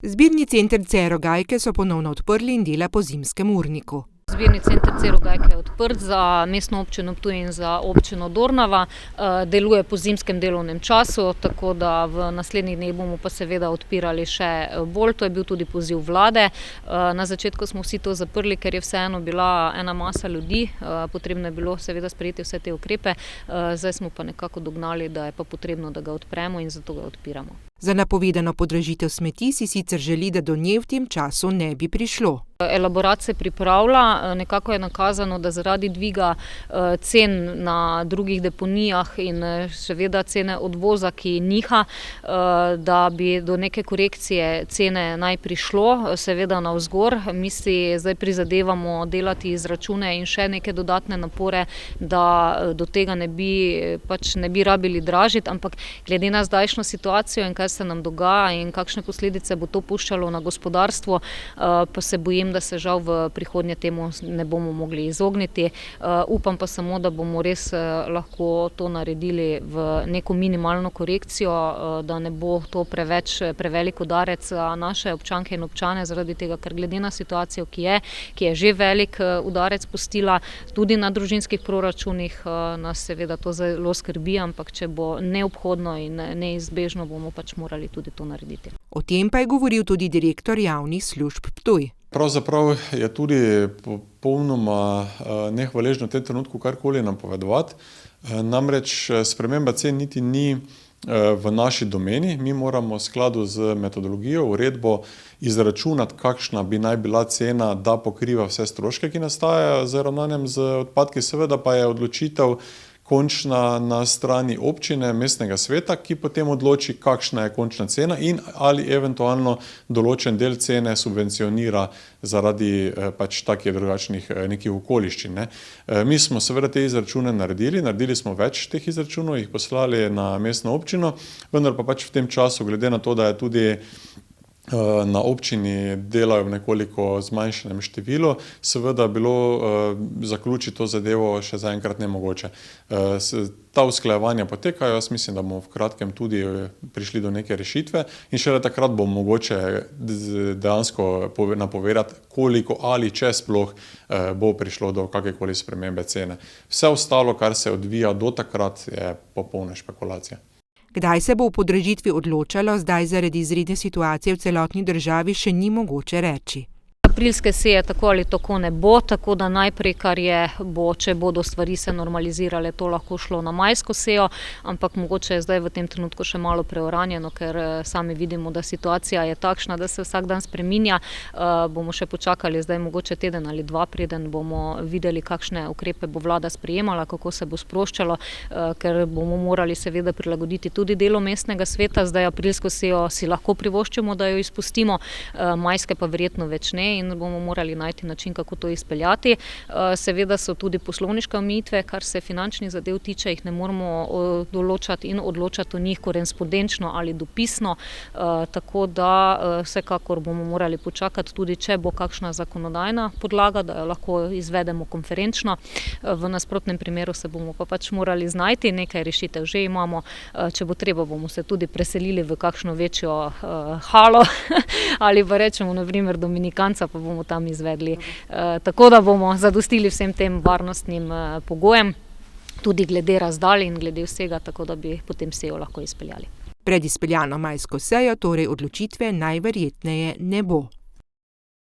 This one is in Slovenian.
Zbirni center Cero Gajke so ponovno odprli in dela po zimskem urniku. Zbirni center Cero Gajke je odprt za mestno občino Ptuj in za občino Dornava. Deluje po zimskem delovnem času, tako da v naslednjih dneh bomo pa seveda odpirali še bolj. To je bil tudi poziv vlade. Na začetku smo vsi to zaprli, ker je vseeno bila ena masa ljudi. Potrebno je bilo seveda sprejeti vse te ukrepe. Zdaj smo pa nekako dognali, da je pa potrebno, da ga odpremo in zato ga odpiramo. Za napovedano podražitev smeti si sicer želi, da do nje v tem času ne bi prišlo. Elaborat se pripravlja, nekako je nakazano, da zaradi dviga cen na drugih deponijah in seveda cene odvoza, ki niha, da bi do neke korekcije cene naj prišlo, seveda navzgor. Mi si zdaj prizadevamo delati izračune in še neke dodatne napore, da do tega ne bi rabili dražiti, ampak glede na zdajšnjo situacijo in kaj se nam dogaja in kakšne posledice bo to puščalo na gospodarstvo, pa se bojim, da se žal v prihodnje temu ne bomo mogli izogniti. Upam pa samo, da bomo res lahko to naredili v neko minimalno korekcijo, da ne bo to prevelik udarec za naše občanke in občane, zaradi tega, ker glede na situacijo, ki je že velik udarec pustila, tudi na družinskih proračunih, nas seveda to zelo skrbi, ampak če bo neobhodno in neizbežno, bomo pač morali tudi to narediti. O tem pa je govoril tudi direktor javnih služb Ptuj. Pravzaprav je tudi popolnoma nehvaležno v tem trenutku karkoli napovedovati. Namreč sprememba cen niti ni v naši domeni. Mi moramo v skladu z metodologijo, uredbo izračunati, kakšna bi naj bila cena, da pokriva vse stroške, ki nastajajo z ravnanjem z odpadki. Seveda pa je odločitev končna na strani občine, mestnega sveta, ki potem odloči, kakšna je končna cena in ali eventualno določen del cene subvencionira zaradi pač takih drugačnih nekih okoliščin. Mi smo seveda te izračune naredili smo več teh izračunov, jih poslali na mestno občino, vendar pa pač v tem času, glede na to, da je tudi na občini delajo v nekoliko zmanjšanem številu, seveda bilo zaključiti to zadevo še zaenkrat nemogoče. Ta usklajevanja potekajo, jaz mislim, da bomo v kratkem tudi prišli do neke rešitve in šele takrat bo mogoče dejansko napovedati, koliko ali če sploh bo prišlo do kakršnekoli spremembe cene. Vse ostalo, kar se odvija do takrat, je popolna špekulacija. Kdaj se bo o podražitvi odločalo, zdaj zaradi izredne situacije v celotni državi še ni mogoče reči. Aprilske seje tako ali tako ne bo, tako da najprej, kar bo, če bodo stvari se normalizirale, to lahko šlo na majsko sejo, ampak mogoče je zdaj v tem trenutku še malo preuranjeno, ker sami vidimo, da situacija je takšna, da se vsak dan spreminja. Bomo še počakali zdaj mogoče teden ali dva, preden bomo videli, kakšne ukrepe bo vlada sprejemala, kako se bo sproščalo, ker bomo morali seveda prilagoditi tudi delo mestnega sveta. Zdaj aprilsko sejo si lahko privoščimo, da jo izpustimo, majske pa verjetno več ne in bomo morali najti način, kako to izpeljati. Seveda so tudi poslovniške omejitve, kar se finančnih zadev tiče, jih ne moramo določati in odločati o njih korespondenčno ali dopisno, tako da vsekakor bomo morali počakati, tudi če bo kakšna zakonodajna podlaga, da jo lahko izvedemo konferenčno. V nasprotnem primeru se bomo pa pač morali znajti, nekaj rešitev že imamo, če bo treba, bomo se tudi preselili v kakšno večjo halo ali pa rečemo na primer Dominikanca, pa bomo tam izvedli. Tako da bomo zadostili vsem tem varnostnim pogojem, tudi glede razdalj in glede vsega, tako da bi potem sejo lahko izpeljali. Pred izpeljano majsko sejo torej odločitve najverjetneje ne bo.